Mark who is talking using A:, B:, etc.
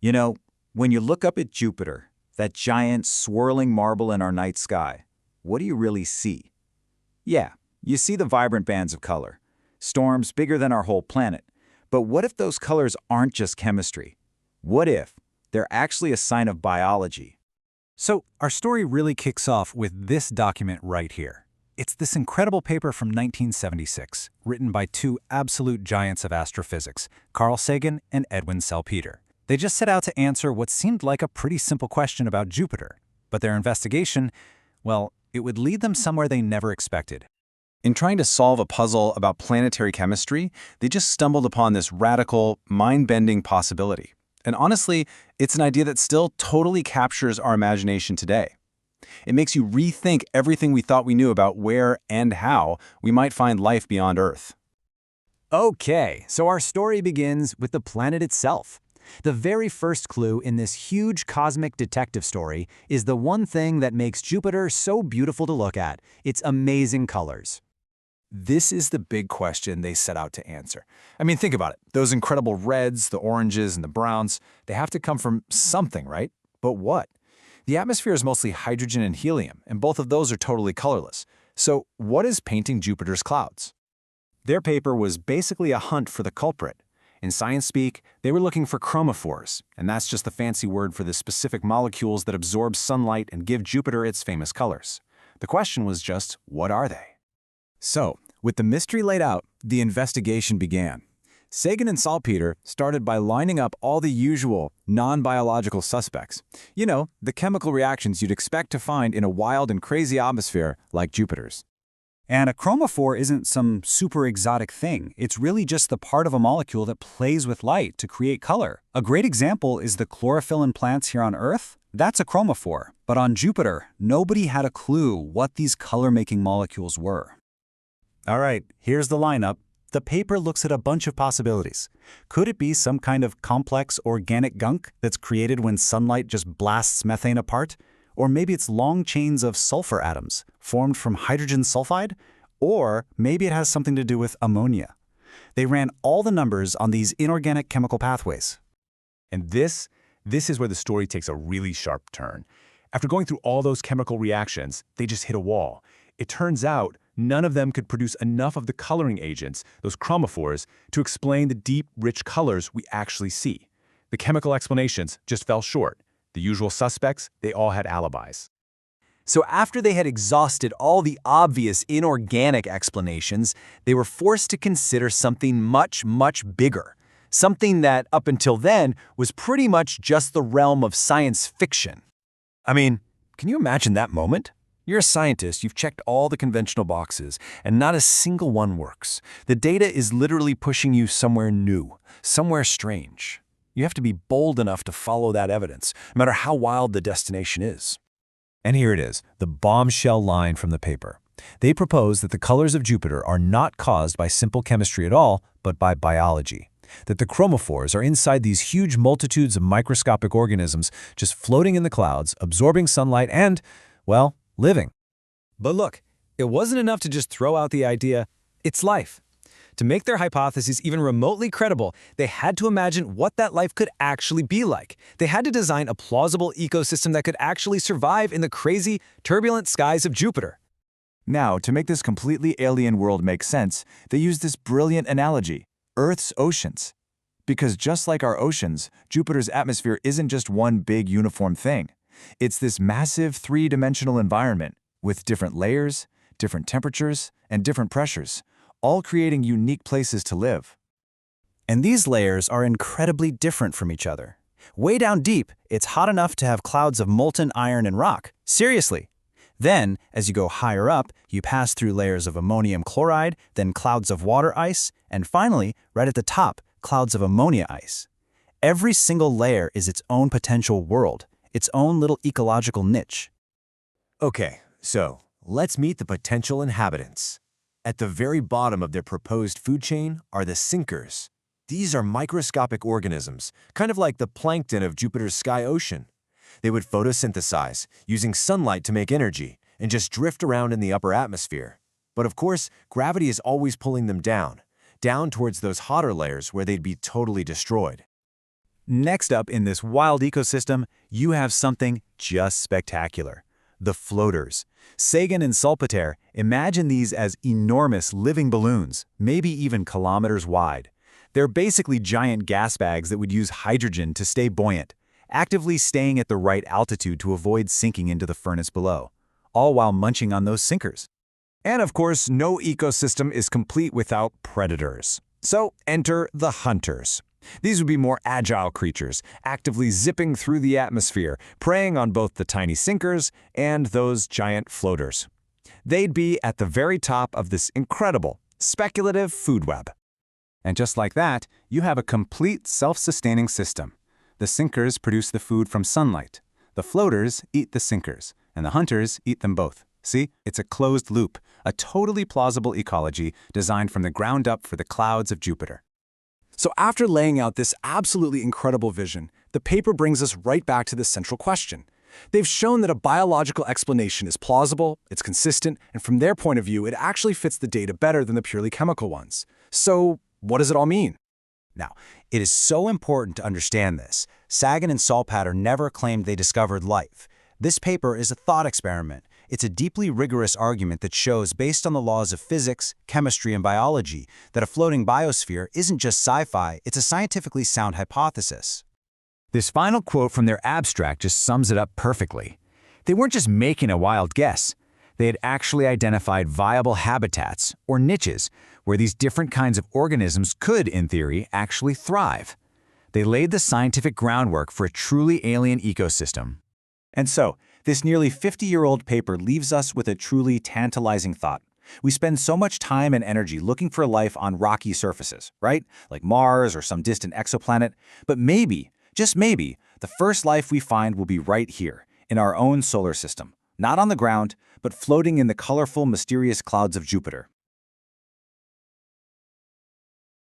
A: You know, when you look up at Jupiter, that giant swirling marble in our night sky, what do you really see? Yeah, you see the vibrant bands of color, storms bigger than our whole planet. But what if those colors aren't just chemistry? What if they're actually a sign of biology?
B: So our story really kicks off with this document right here. It's this incredible paper from 1976, written by two absolute giants of astrophysics, Carl Sagan and Edwin Salpeter. They just set out to answer what seemed like a pretty simple question about Jupiter. But their investigation, well, it would lead them somewhere they never expected.
C: In trying to solve a puzzle about planetary chemistry, they just stumbled upon this radical, mind-bending possibility. And honestly, it's an idea that still totally captures our imagination today. It makes you rethink everything we thought we knew about where and how we might find life beyond Earth.
D: Okay, so our story begins with the planet itself. The very first clue in this huge cosmic detective story is the one thing that makes Jupiter so beautiful to look at: its amazing colors.
C: This is the big question they set out to answer. I mean, think about it. Those incredible reds, the oranges, and the browns, they have to come from something, right? But what? The atmosphere is mostly hydrogen and helium, and both of those are totally colorless. So what is painting Jupiter's clouds? Their paper was basically a hunt for the culprit. In science speak, they were looking for chromophores, and that's just the fancy word for the specific molecules that absorb sunlight and give Jupiter its famous colors. The question was just, what are they? So, with the mystery laid out, the investigation began. Sagan and Salpeter started by lining up all the usual, non-biological suspects. You know, the chemical reactions you'd expect to find in a wild and crazy atmosphere like Jupiter's.
B: And a chromophore isn't some super exotic thing. It's really just the part of a molecule that plays with light to create color. A great example is the chlorophyll in plants here on Earth. That's a chromophore. But on Jupiter, nobody had a clue what these color-making molecules were. All right, here's the lineup. The paper looks at a bunch of possibilities. Could it be some kind of complex organic gunk that's created when sunlight just blasts methane apart? Or maybe it's long chains of sulfur atoms formed from hydrogen sulfide? Or maybe it has something to do with ammonia. They ran all the numbers on these inorganic chemical pathways.
E: And this is where the story takes a really sharp turn. After going through all those chemical reactions, they just hit a wall. It turns out none of them could produce enough of the coloring agents, those chromophores, to explain the deep, rich colors we actually see. The chemical explanations just fell short. The usual suspects, they all had alibis.
D: So after they had exhausted all the obvious inorganic explanations, they were forced to consider something much, much bigger. Something that, up until then, was pretty much just the realm of science fiction. I mean, can you imagine that moment? You're a scientist, you've checked all the conventional boxes, and not a single one works. The data is literally pushing you somewhere new, somewhere strange. You have to be bold enough to follow that evidence, no matter how wild the destination is.
B: And here it is, the bombshell line from the paper. They propose that the colors of Jupiter are not caused by simple chemistry at all, but by biology. That the chromophores are inside these huge multitudes of microscopic organisms just floating in the clouds, absorbing sunlight and, well, living.
D: But look, it wasn't enough to just throw out the idea, it's life. To make their hypothesis even remotely credible, they had to imagine what that life could actually be like. They had to design a plausible ecosystem that could actually survive in the crazy, turbulent skies of Jupiter.
A: Now, to make this completely alien world make sense, they use this brilliant analogy: Earth's oceans. Because just like our oceans, Jupiter's atmosphere isn't just one big uniform thing. It's this massive three-dimensional environment with different layers, different temperatures, and different pressures, all creating unique places to live.
B: And these layers are incredibly different from each other. Way down deep, it's hot enough to have clouds of molten iron and rock. Seriously. Then, as you go higher up, you pass through layers of ammonium chloride, then clouds of water ice, and finally, right at the top, clouds of ammonia ice. Every single layer is its own potential world, its own little ecological niche.
F: Okay, so let's meet the potential inhabitants. At the very bottom of their proposed food chain are the sinkers. These are microscopic organisms, kind of like the plankton of Jupiter's sky ocean. They would photosynthesize, using sunlight to make energy, and just drift around in the upper atmosphere. But of course, gravity is always pulling them down towards those hotter layers where they'd be totally destroyed.
D: Next up in this wild ecosystem, you have something just spectacular. The floaters. Sagan and Solpater imagine these as enormous living balloons, maybe even kilometers wide. They're basically giant gas bags that would use hydrogen to stay buoyant, actively staying at the right altitude to avoid sinking into the furnace below, all while munching on those sinkers.
C: And of course, no ecosystem is complete without predators. So enter the hunters. These would be more agile creatures, actively zipping through the atmosphere, preying on both the tiny sinkers and those giant floaters. They'd be at the very top of this incredible, speculative food web.
B: And just like that, you have a complete self-sustaining system. The sinkers produce the food from sunlight. The floaters eat the sinkers, and the hunters eat them both. See, it's a closed loop, a totally plausible ecology designed from the ground up for the clouds of Jupiter.
C: So after laying out this absolutely incredible vision, the paper brings us right back to the central question. They've shown that a biological explanation is plausible, it's consistent, and from their point of view, it actually fits the data better than the purely chemical ones. So what does it all mean?
D: Now, it is so important to understand this. Sagan and Solpater never claimed they discovered life. This paper is a thought experiment. It's a deeply rigorous argument that shows, based on the laws of physics, chemistry, and biology, that a floating biosphere isn't just sci-fi, it's a scientifically sound hypothesis.
A: This final quote from their abstract just sums it up perfectly. They weren't just making a wild guess. They had actually identified viable habitats, or niches, where these different kinds of organisms could, in theory, actually thrive. They laid the scientific groundwork for a truly alien ecosystem.
B: And so, this nearly 50-year-old paper leaves us with a truly tantalizing thought. We spend so much time and energy looking for life on rocky surfaces, right? Like Mars or some distant exoplanet. But maybe, just maybe, the first life we find will be right here, in our own solar system. Not on the ground, but floating in the colorful, mysterious clouds of Jupiter.